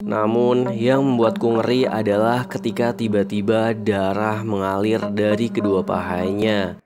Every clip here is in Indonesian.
Namun yang membuatku ngeri adalah ketika tiba-tiba darah mengalir dari kedua pahanya.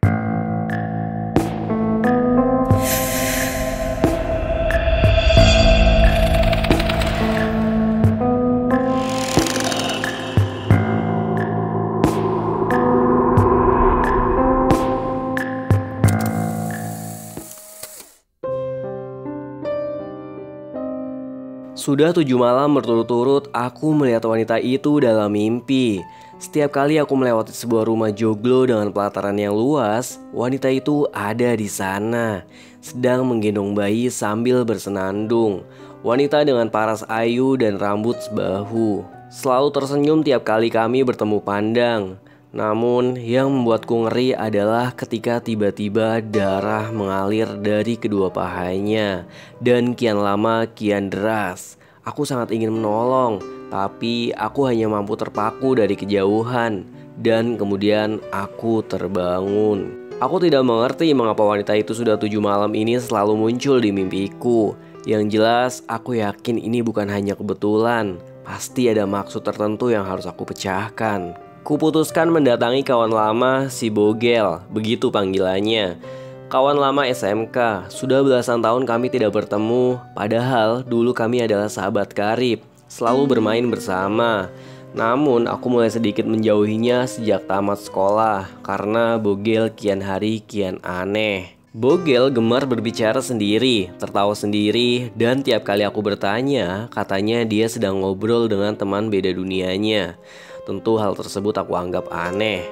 Sudah 7 malam berturut-turut aku melihat wanita itu dalam mimpi. Setiap kali aku melewati sebuah rumah joglo dengan pelataran yang luas, wanita itu ada di sana, sedang menggendong bayi sambil bersenandung. Wanita dengan paras ayu dan rambut sebahu, selalu tersenyum tiap kali kami bertemu pandang. Namun yang membuatku ngeri adalah ketika tiba-tiba darah mengalir dari kedua pahanya, dan kian lama kian deras. Aku sangat ingin menolong, tapi aku hanya mampu terpaku dari kejauhan. Dan kemudian aku terbangun. Aku tidak mengerti mengapa wanita itu sudah 7 malam ini selalu muncul di mimpiku. Yang jelas aku yakin ini bukan hanya kebetulan. Pasti ada maksud tertentu yang harus aku pecahkan. Kuputuskan mendatangi kawan lama si Bogel, begitu panggilannya. Kawan lama SMK, sudah belasan tahun kami tidak bertemu. Padahal dulu kami adalah sahabat karib, selalu bermain bersama. Namun aku mulai sedikit menjauhinya sejak tamat sekolah, karena Bogel kian hari kian aneh. Bogel gemar berbicara sendiri, tertawa sendiri, dan tiap kali aku bertanya, katanya dia sedang ngobrol dengan teman beda dunianya. Tentu hal tersebut aku anggap aneh.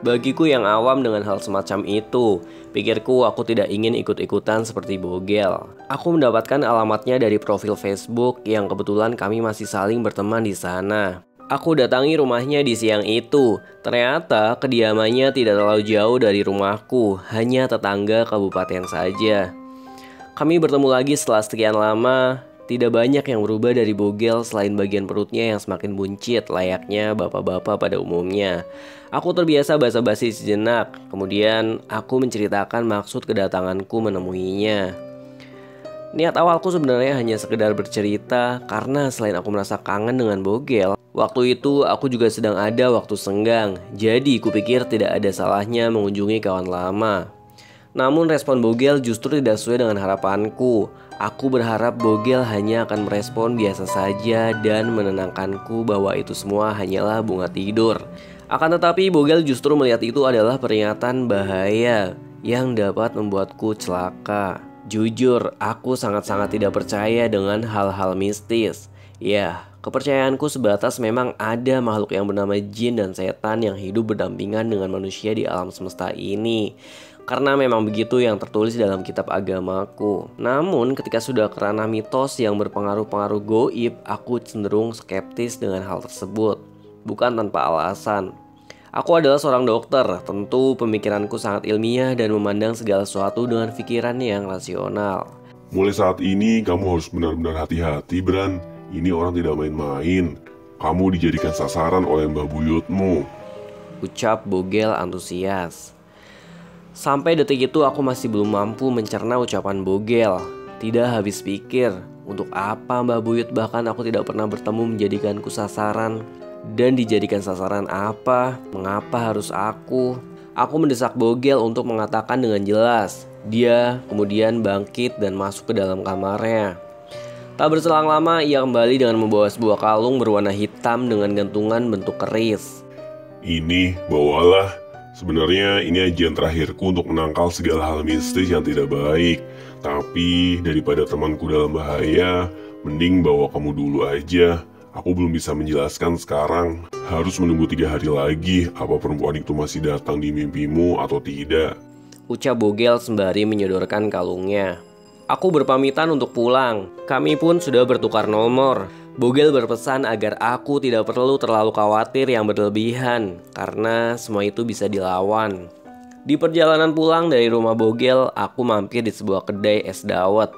Bagiku yang awam dengan hal semacam itu, pikirku aku tidak ingin ikut-ikutan seperti Bogel. Aku mendapatkan alamatnya dari profil Facebook yang kebetulan kami masih saling berteman di sana. Aku datangi rumahnya di siang itu. Ternyata kediamannya tidak terlalu jauh dari rumahku, hanya tetangga kabupaten saja. Kami bertemu lagi setelah sekian lama. Tidak banyak yang berubah dari Bogel selain bagian perutnya yang semakin buncit layaknya bapak-bapak pada umumnya. Aku terbiasa basa-basi sejenak, kemudian aku menceritakan maksud kedatanganku menemuinya. Niat awalku sebenarnya hanya sekedar bercerita karena selain aku merasa kangen dengan Bogel, waktu itu aku juga sedang ada waktu senggang. Jadi kupikir tidak ada salahnya mengunjungi kawan lama. Namun respon Bogel justru tidak sesuai dengan harapanku. Aku berharap Bogel hanya akan merespon biasa saja dan menenangkanku bahwa itu semua hanyalah bunga tidur. Akan tetapi Bogel justru melihat itu adalah peringatan bahaya yang dapat membuatku celaka. Jujur, aku sangat-sangat tidak percaya dengan hal-hal mistis. Ya, kepercayaanku sebatas memang ada makhluk yang bernama jin dan setan yang hidup berdampingan dengan manusia di alam semesta ini. Karena memang begitu yang tertulis dalam kitab agamaku. Namun ketika sudah ke ranah mitos yang berpengaruh-pengaruh goib, aku cenderung skeptis dengan hal tersebut. Bukan tanpa alasan. Aku adalah seorang dokter, tentu pemikiranku sangat ilmiah dan memandang segala sesuatu dengan pikiran yang rasional. Mulai saat ini kamu harus benar-benar hati-hati, Bran. Ini orang tidak main-main. Kamu dijadikan sasaran oleh Mbah Buyutmu, ucap Bogel antusias. Sampai detik itu aku masih belum mampu mencerna ucapan Bogel. Tidak habis pikir, untuk apa Mbah Buyut bahkan aku tidak pernah bertemu menjadikanku sasaran. Dan dijadikan sasaran apa? Mengapa harus aku? Aku mendesak Bogel untuk mengatakan dengan jelas. Dia kemudian bangkit dan masuk ke dalam kamarnya. Tak berselang lama ia kembali dengan membawa sebuah kalung berwarna hitam dengan gantungan bentuk keris. Ini bawalah. Sebenarnya ini ajian terakhirku untuk menangkal segala hal mistis yang tidak baik. Tapi daripada temanku dalam bahaya, mending bawa kamu dulu aja. Aku belum bisa menjelaskan sekarang. Harus menunggu 3 hari lagi apa perempuan itu masih datang di mimpimu atau tidak, ucap Bogel sembari menyodorkan kalungnya. Aku berpamitan untuk pulang. Kami pun sudah bertukar nomor. Bogel berpesan agar aku tidak perlu terlalu khawatir yang berlebihan, karena semua itu bisa dilawan. Di perjalanan pulang dari rumah Bogel, aku mampir di sebuah kedai es dawet.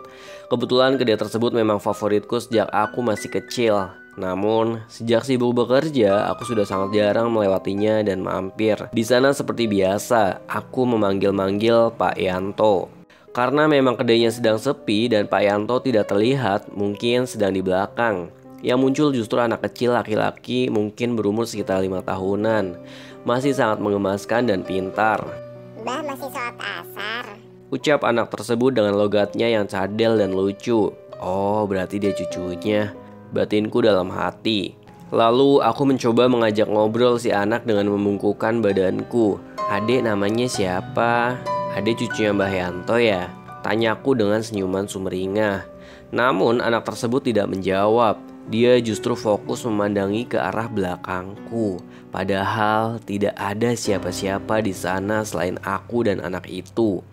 Kebetulan kedai tersebut memang favoritku sejak aku masih kecil. Namun, sejak sibuk bekerja, aku sudah sangat jarang melewatinya dan mampir. Di sana seperti biasa, aku memanggil-manggil Pak Yanto. Karena memang kedainya sedang sepi dan Pak Yanto tidak terlihat, mungkin sedang di belakang. Yang muncul justru anak kecil laki-laki mungkin berumur sekitar 5 tahunan. Masih sangat mengemaskan dan pintar. Mbah masih sholat asar. Ucap anak tersebut dengan logatnya yang cadel dan lucu. Oh, berarti dia cucunya. Batinku dalam hati. Lalu aku mencoba mengajak ngobrol si anak dengan membungkukkan badanku. Adek namanya siapa? Adek cucunya Mbah Yanto ya? Tanyaku dengan senyuman sumringah. Namun anak tersebut tidak menjawab. Dia justru fokus memandangi ke arah belakangku. Padahal tidak ada siapa-siapa di sana selain aku dan anak itu.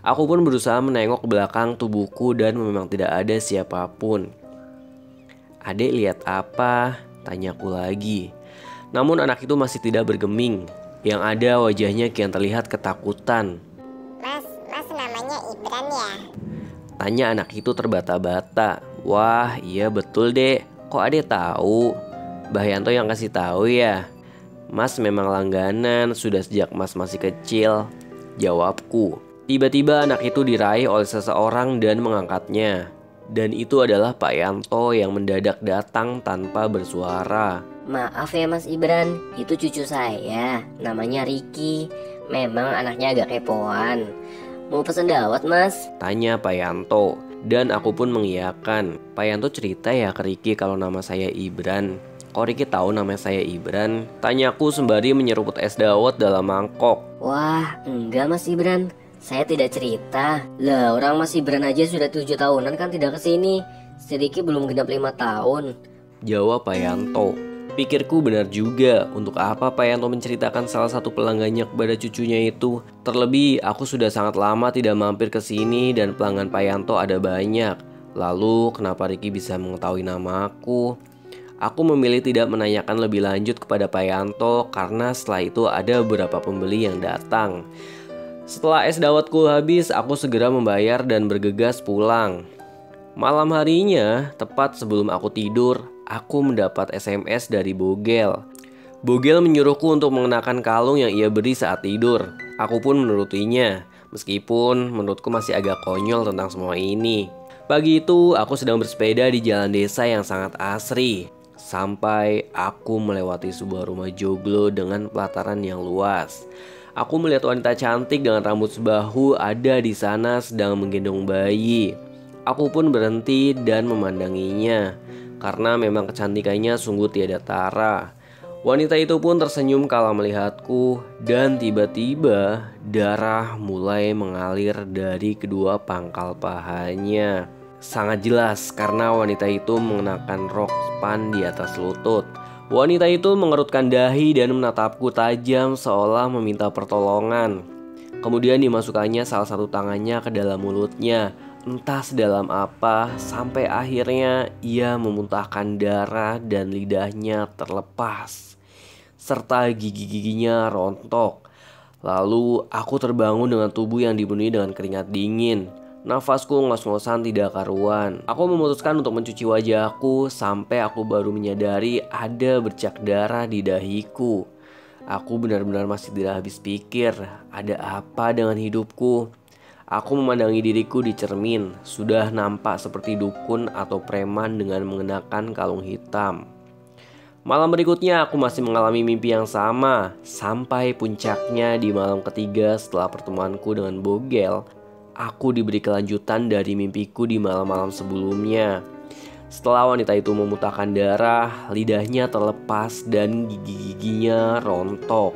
Aku pun berusaha menengok ke belakang tubuhku dan memang tidak ada siapapun. Adek lihat apa? Tanyaku lagi. Namun anak itu masih tidak bergeming. Yang ada wajahnya kian terlihat ketakutan. Mas namanya Ibran ya? Tanya anak itu terbata-bata. Wah, iya betul dek. Kok adek tahu? Mbah Yanto yang kasih tahu ya? Mas memang langganan sudah sejak mas masih kecil. Jawabku. Tiba-tiba anak itu diraih oleh seseorang dan mengangkatnya. Dan itu adalah Pak Yanto yang mendadak datang tanpa bersuara. Maaf ya Mas Ibran, itu cucu saya, namanya Ricky. Memang anaknya agak kepoan. Mau pesen dawet Mas? Tanya Pak Yanto. Dan aku pun mengiyakan. Pak Yanto cerita ya ke Ricky kalau nama saya Ibran. Kok Ricky tahu nama saya Ibran? Tanyaku sembari menyeruput es dawet dalam mangkok. Wah, enggak Mas Ibran, saya tidak cerita. Lah, orang Mas Ibran aja sudah 7 tahunan kan tidak kesini. Si Ricky belum genap 5 tahun. Jawab Pak Yanto. Pikirku benar juga, untuk apa Pak Yanto menceritakan salah satu pelanggannya kepada cucunya itu. Terlebih aku sudah sangat lama tidak mampir ke sini dan pelanggan Pak Yanto ada banyak. Lalu kenapa Ricky bisa mengetahui nama aku? Aku memilih tidak menanyakan lebih lanjut kepada Pak Yanto karena setelah itu ada beberapa pembeli yang datang. Setelah es dawetku habis, aku segera membayar dan bergegas pulang. Malam harinya, tepat sebelum aku tidur, aku mendapat SMS dari Bogel. Bogel menyuruhku untuk mengenakan kalung yang ia beri saat tidur. Aku pun menurutinya, meskipun menurutku masih agak konyol tentang semua ini. Pagi itu, aku sedang bersepeda di jalan desa yang sangat asri. Sampai aku melewati sebuah rumah joglo dengan pelataran yang luas. Aku melihat wanita cantik dengan rambut sebahu ada di sana sedang menggendong bayi. Aku pun berhenti dan memandanginya, karena memang kecantikannya sungguh tiada tara. Wanita itu pun tersenyum kala melihatku, dan tiba-tiba darah mulai mengalir dari kedua pangkal pahanya. Sangat jelas karena wanita itu mengenakan rok span di atas lutut. Wanita itu mengerutkan dahi dan menatapku tajam seolah meminta pertolongan. Kemudian dimasukkannya salah satu tangannya ke dalam mulutnya. Entah sedalam apa, sampai akhirnya ia memuntahkan darah dan lidahnya terlepas, serta gigi-giginya rontok. Lalu aku terbangun dengan tubuh yang dipenuhi dengan keringat dingin. Nafasku ngos-ngosan tidak karuan. Aku memutuskan untuk mencuci wajahku sampai aku baru menyadari ada bercak darah di dahiku. Aku benar-benar masih tidak habis pikir, ada apa dengan hidupku? Aku memandangi diriku di cermin, sudah nampak seperti dukun atau preman dengan mengenakan kalung hitam. Malam berikutnya aku masih mengalami mimpi yang sama, sampai puncaknya di malam ketiga setelah pertemuanku dengan Bogel. Aku diberi kelanjutan dari mimpiku di malam-malam sebelumnya. Setelah wanita itu memuntahkan darah, lidahnya terlepas dan gigi-giginya rontok.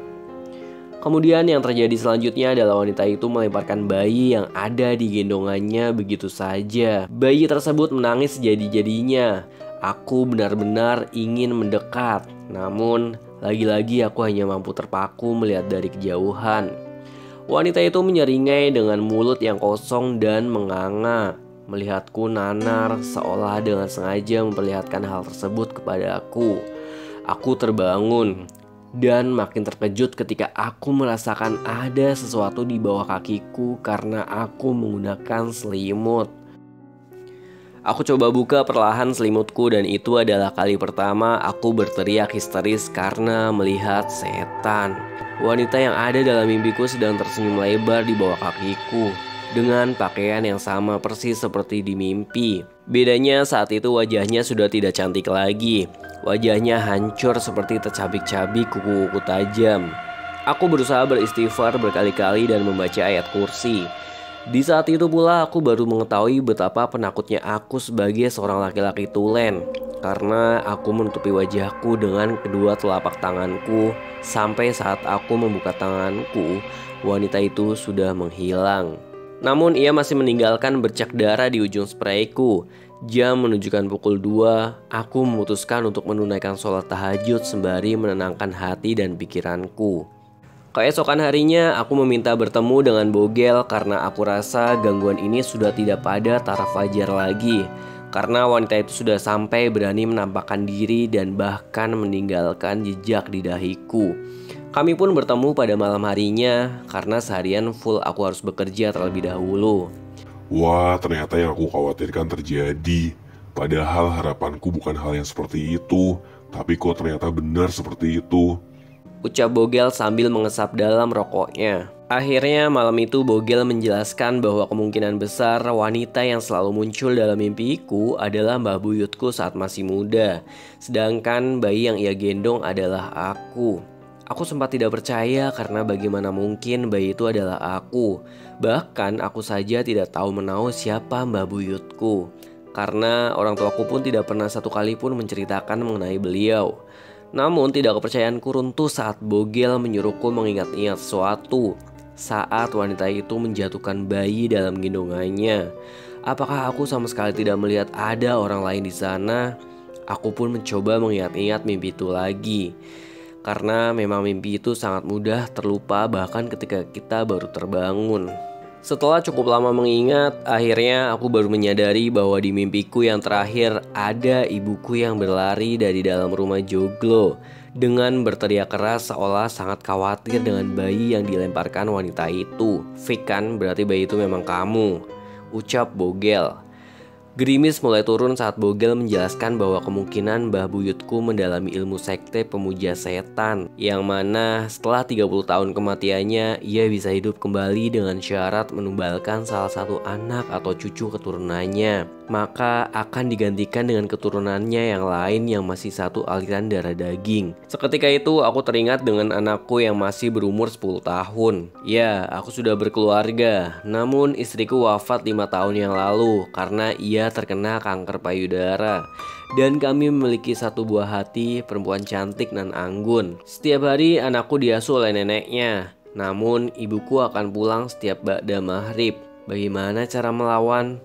Kemudian yang terjadi selanjutnya adalah wanita itu melemparkan bayi yang ada di gendongannya begitu saja. Bayi tersebut menangis sejadi-jadinya. Aku benar-benar ingin mendekat, namun lagi-lagi aku hanya mampu terpaku melihat dari kejauhan. Wanita itu menyeringai dengan mulut yang kosong dan menganga. Melihatku nanar seolah dengan sengaja memperlihatkan hal tersebut kepada aku. Aku terbangun dan makin terkejut ketika aku merasakan ada sesuatu di bawah kakiku karena aku menggunakan selimut. Aku coba buka perlahan selimutku dan itu adalah kali pertama aku berteriak histeris karena melihat setan. Wanita yang ada dalam mimpiku sedang tersenyum lebar di bawah kakiku dengan pakaian yang sama persis seperti di mimpi. Bedanya saat itu wajahnya sudah tidak cantik lagi. Wajahnya hancur seperti tercabik-cabik kuku-kuku tajam. Aku berusaha beristighfar berkali-kali dan membaca ayat kursi. Di saat itu pula aku baru mengetahui betapa penakutnya aku sebagai seorang laki-laki tulen. Karena aku menutupi wajahku dengan kedua telapak tanganku. Sampai saat aku membuka tanganku, wanita itu sudah menghilang. Namun ia masih meninggalkan bercak darah di ujung sprayku. Jam menunjukkan pukul 2. Aku memutuskan untuk menunaikan sholat tahajud sembari menenangkan hati dan pikiranku. Keesokan harinya aku meminta bertemu dengan Bogel karena aku rasa gangguan ini sudah tidak pada taraf wajar lagi. Karena wanita itu sudah sampai berani menampakkan diri dan bahkan meninggalkan jejak di dahiku. Kami pun bertemu pada malam harinya karena seharian full aku harus bekerja terlebih dahulu. Wah, ternyata yang aku khawatirkan terjadi. Padahal harapanku bukan hal yang seperti itu. Tapi kok ternyata benar seperti itu. Ucap Bogel sambil mengesap dalam rokoknya. Akhirnya malam itu Bogel menjelaskan bahwa kemungkinan besar wanita yang selalu muncul dalam mimpiku adalah Mbah Buyutku saat masih muda. Sedangkan bayi yang ia gendong adalah aku. Aku sempat tidak percaya karena bagaimana mungkin bayi itu adalah aku. Bahkan aku saja tidak tahu menahu siapa Mbah Buyutku. Karena orang tuaku pun tidak pernah satu kali pun menceritakan mengenai beliau. Namun tidak kepercayaanku runtuh saat Bogel menyuruhku mengingat-ingat sesuatu. Saat wanita itu menjatuhkan bayi dalam gendongannya. Apakah aku sama sekali tidak melihat ada orang lain di sana? Aku pun mencoba mengingat-ingat mimpi itu lagi. Karena memang mimpi itu sangat mudah terlupa bahkan ketika kita baru terbangun. Setelah cukup lama mengingat, akhirnya aku baru menyadari bahwa di mimpiku yang terakhir ada ibuku yang berlari dari dalam rumah joglo dengan berteriak keras seolah sangat khawatir dengan bayi yang dilemparkan wanita itu. Fik kan, berarti bayi itu memang kamu, ucap Bogel. Gerimis mulai turun saat Bogel menjelaskan bahwa kemungkinan Mbah Buyutku mendalami ilmu sekte pemuja setan, yang mana setelah 30 tahun kematiannya ia bisa hidup kembali dengan syarat menumbalkan salah satu anak atau cucu keturunannya. Maka akan digantikan dengan keturunannya yang lain yang masih satu aliran darah daging. Seketika itu aku teringat dengan anakku yang masih berumur 10 tahun. Ya, aku sudah berkeluarga. Namun istriku wafat 5 tahun yang lalu karena ia terkena kanker payudara. Dan kami memiliki satu buah hati, perempuan cantik dan anggun. Setiap hari anakku diasuh oleh neneknya. Namun ibuku akan pulang setiap ba'da maghrib. Bagaimana cara melawan?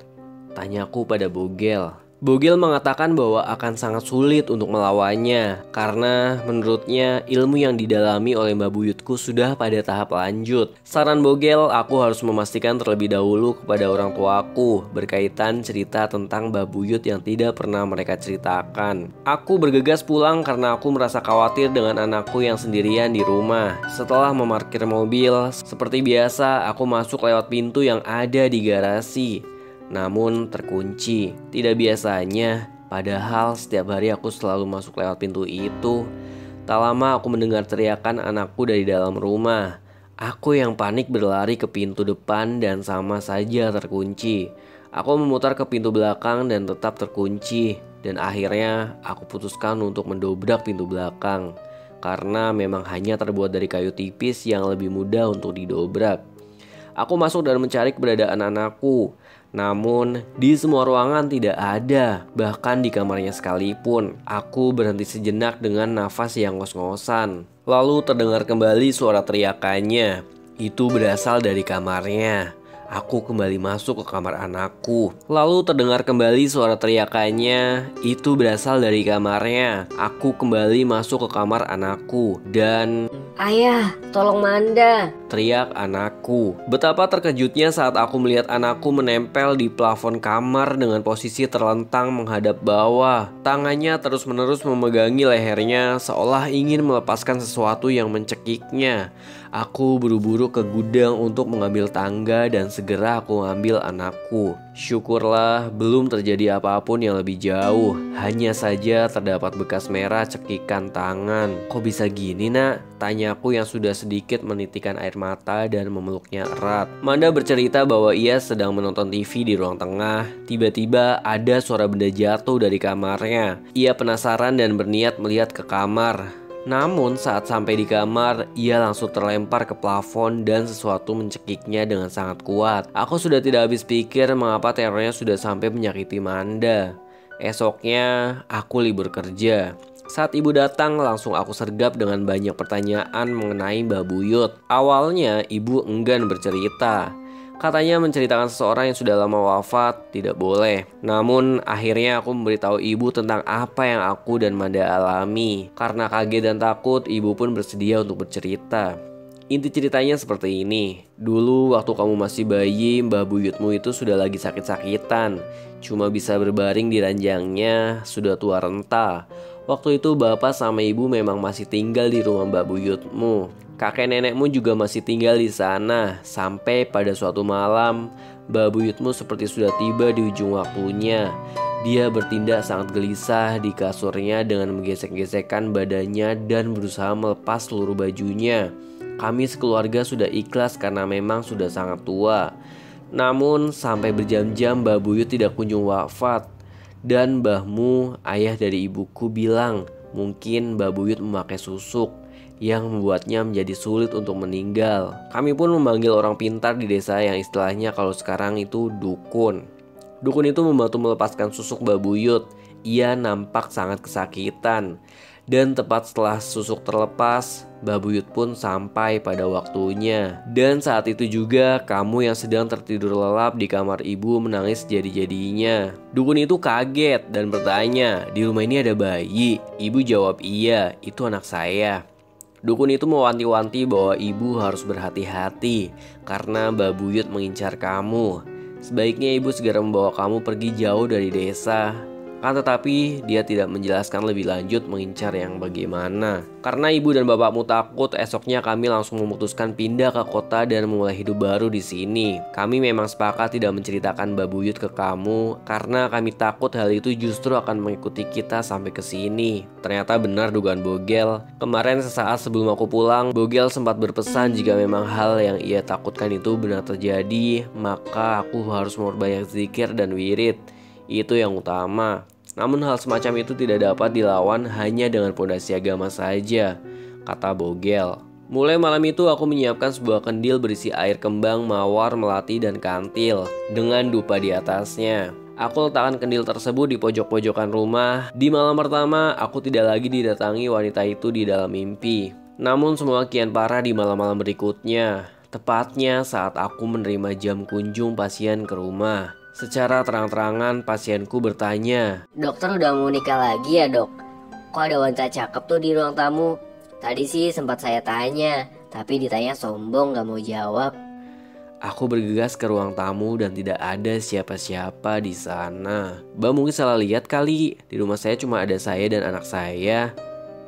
Tanyaku pada Bogel. Bogel mengatakan bahwa akan sangat sulit untuk melawannya karena menurutnya ilmu yang didalami oleh Mbah Buyutku sudah pada tahap lanjut. Saran Bogel, aku harus memastikan terlebih dahulu kepada orang tuaku berkaitan cerita tentang Mbah Buyut yang tidak pernah mereka ceritakan. Aku bergegas pulang karena aku merasa khawatir dengan anakku yang sendirian di rumah. Setelah memarkir mobil, seperti biasa aku masuk lewat pintu yang ada di garasi. Namun terkunci. Tidak biasanya, padahal setiap hari aku selalu masuk lewat pintu itu. Tak lama aku mendengar teriakan anakku dari dalam rumah. Aku yang panik berlari ke pintu depan dan sama saja terkunci. Aku memutar ke pintu belakang dan tetap terkunci. Dan akhirnya aku putuskan untuk mendobrak pintu belakang. Karena memang hanya terbuat dari kayu tipis yang lebih mudah untuk didobrak. Aku masuk dan mencari keberadaan anakku. Namun di semua ruangan tidak ada. Bahkan di kamarnya sekalipun. Aku berhenti sejenak dengan nafas yang ngos-ngosan. Lalu terdengar kembali suara teriakannya. Itu berasal dari kamarnya. Aku kembali masuk ke kamar anakku. Lalu terdengar kembali suara teriakannya. Itu berasal dari kamarnya. Aku kembali masuk ke kamar anakku. Dan Ayah, tolong Manda. teriak anakku. Betapa terkejutnya saat aku melihat anakku menempel di plafon kamar dengan posisi terlentang menghadap bawah. Tangannya terus-menerus memegangi lehernya seolah ingin melepaskan sesuatu yang mencekiknya. Aku buru-buru ke gudang untuk mengambil tangga dan segera aku mengambil anakku. Syukurlah belum terjadi apapun yang lebih jauh. Hanya saja terdapat bekas merah cekikan tangan. Kok bisa gini nak? Tanyaku yang sudah sedikit menitikan air mata dan memeluknya erat. Manda bercerita bahwa ia sedang menonton TV di ruang tengah. Tiba-tiba ada suara benda jatuh dari kamarnya. Ia penasaran dan berniat melihat ke kamar. Namun saat sampai di kamar, ia langsung terlempar ke plafon dan sesuatu mencekiknya dengan sangat kuat. Aku sudah tidak habis pikir mengapa terornya sudah sampai menyakiti Manda. Esoknya, aku libur kerja. Saat ibu datang, langsung aku sergap dengan banyak pertanyaan mengenai Mbah Buyut. Awalnya, ibu enggan bercerita. Katanya menceritakan seseorang yang sudah lama wafat tidak boleh. Namun, akhirnya aku memberitahu ibu tentang apa yang aku dan Manda alami. Karena kaget dan takut, ibu pun bersedia untuk bercerita. Inti ceritanya seperti ini. Dulu waktu kamu masih bayi, Mbah Buyutmu itu sudah lagi sakit-sakitan. Cuma bisa berbaring di ranjangnya, sudah tua renta. Waktu itu bapak sama ibu memang masih tinggal di rumah Mbah Buyutmu. Kakek nenekmu juga masih tinggal di sana. Sampai pada suatu malam, Mbah Buyutmu seperti sudah tiba di ujung waktunya. Dia bertindak sangat gelisah di kasurnya dengan menggesek-gesekkan badannya dan berusaha melepas seluruh bajunya. Kami sekeluarga sudah ikhlas karena memang sudah sangat tua. Namun sampai berjam-jam Mbah Buyut tidak kunjung wafat. Dan mbahmu, ayah dari ibuku bilang mungkin Mbah Buyut memakai susuk yang membuatnya menjadi sulit untuk meninggal. Kami pun memanggil orang pintar di desa yang istilahnya kalau sekarang itu dukun. Dukun itu membantu melepaskan susuk Mbah Buyut. Ia nampak sangat kesakitan. Dan tepat setelah susuk terlepas, Mbah Buyut pun sampai pada waktunya. Dan saat itu juga kamu yang sedang tertidur lelap di kamar ibu menangis jadi-jadinya. Dukun itu kaget dan bertanya, "Di rumah ini ada bayi?" Ibu jawab, "Iya, itu anak saya." Dukun itu mewanti-wanti bahwa ibu harus berhati-hati karena Mbah Buyut mengincar kamu. Sebaiknya ibu segera membawa kamu pergi jauh dari desa. Kan tetapi dia tidak menjelaskan lebih lanjut mengincar yang bagaimana. Karena ibu dan bapakmu takut, esoknya kami langsung memutuskan pindah ke kota dan memulai hidup baru di sini. Kami memang sepakat tidak menceritakan Mbah Buyut ke kamu karena kami takut hal itu justru akan mengikuti kita sampai ke sini. Ternyata benar dugaan Bogel. Kemarin sesaat sebelum aku pulang, Bogel sempat berpesan jika memang hal yang ia takutkan itu benar terjadi, maka aku harus memperbanyak zikir dan wirid. Itu yang utama. Namun hal semacam itu tidak dapat dilawan hanya dengan pondasi agama saja, kata Bogel. Mulai malam itu aku menyiapkan sebuah kendil berisi air kembang, mawar, melati, dan kantil dengan dupa di atasnya. Aku letakkan kendil tersebut di pojok-pojokan rumah. Di malam pertama, aku tidak lagi didatangi wanita itu di dalam mimpi. Namun semua kian parah di malam-malam berikutnya. Tepatnya saat aku menerima jam kunjung pasien ke rumah. Secara terang-terangan pasienku bertanya, "Dokter udah mau nikah lagi ya, Dok? Kok ada wanita cakep tuh di ruang tamu? Tadi sih sempat saya tanya, tapi ditanya sombong gak mau jawab." Aku bergegas ke ruang tamu dan tidak ada siapa-siapa di sana. Mbak mungkin salah lihat kali. Di rumah saya cuma ada saya dan anak saya.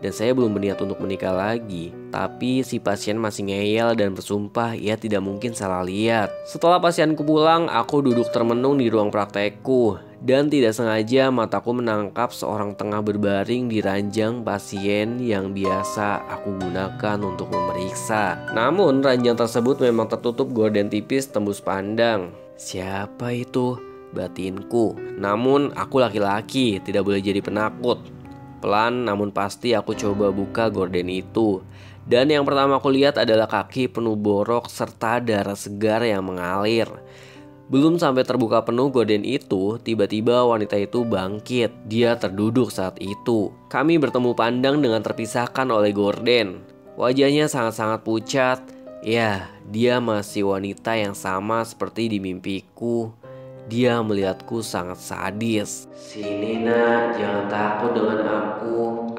Dan saya belum berniat untuk menikah lagi. Tapi si pasien masih ngeyel dan bersumpah ia tidak mungkin salah lihat. Setelah pasienku pulang, aku duduk termenung di ruang praktekku. Dan tidak sengaja mataku menangkap seorang tengah berbaring di ranjang pasien yang biasa aku gunakan untuk memeriksa. Namun ranjang tersebut memang tertutup gorden tipis tembus pandang. Siapa itu? Batinku. Namun aku laki-laki, tidak boleh jadi penakut. Pelan namun pasti aku coba buka gorden itu. Dan yang pertama aku lihat adalah kaki penuh borok serta darah segar yang mengalir. Belum sampai terbuka penuh gorden itu, tiba-tiba wanita itu bangkit. Dia terduduk saat itu. Kami bertemu pandang dengan terpisahkan oleh gorden. Wajahnya sangat-sangat pucat. Ya, dia masih wanita yang sama seperti di mimpiku. Dia melihatku sangat sadis. "Sini nak, jangan takut dengan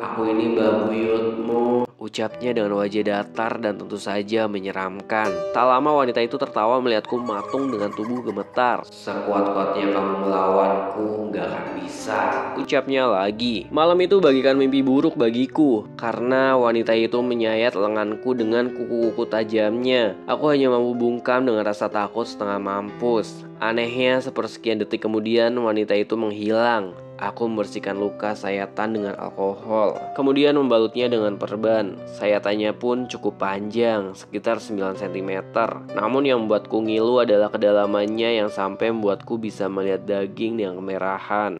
aku ini Mbah Buyutmu," ucapnya dengan wajah datar dan tentu saja menyeramkan. Tak lama wanita itu tertawa melihatku matung dengan tubuh gemetar. "Sekuat-kuatnya kamu melawanku, gak akan bisa," ucapnya lagi. Malam itu bagikan mimpi buruk bagiku, karena wanita itu menyayat lenganku dengan kuku-kuku tajamnya. Aku hanya mampu bungkam dengan rasa takut setengah mampus. Anehnya, sepersekian detik kemudian wanita itu menghilang. aku membersihkan luka sayatan dengan alkohol, kemudian membalutnya dengan perban. Sayatannya pun cukup panjang, sekitar 9 cm. Namun yang membuatku ngilu adalah kedalamannya yang sampai membuatku bisa melihat daging yang kemerahan.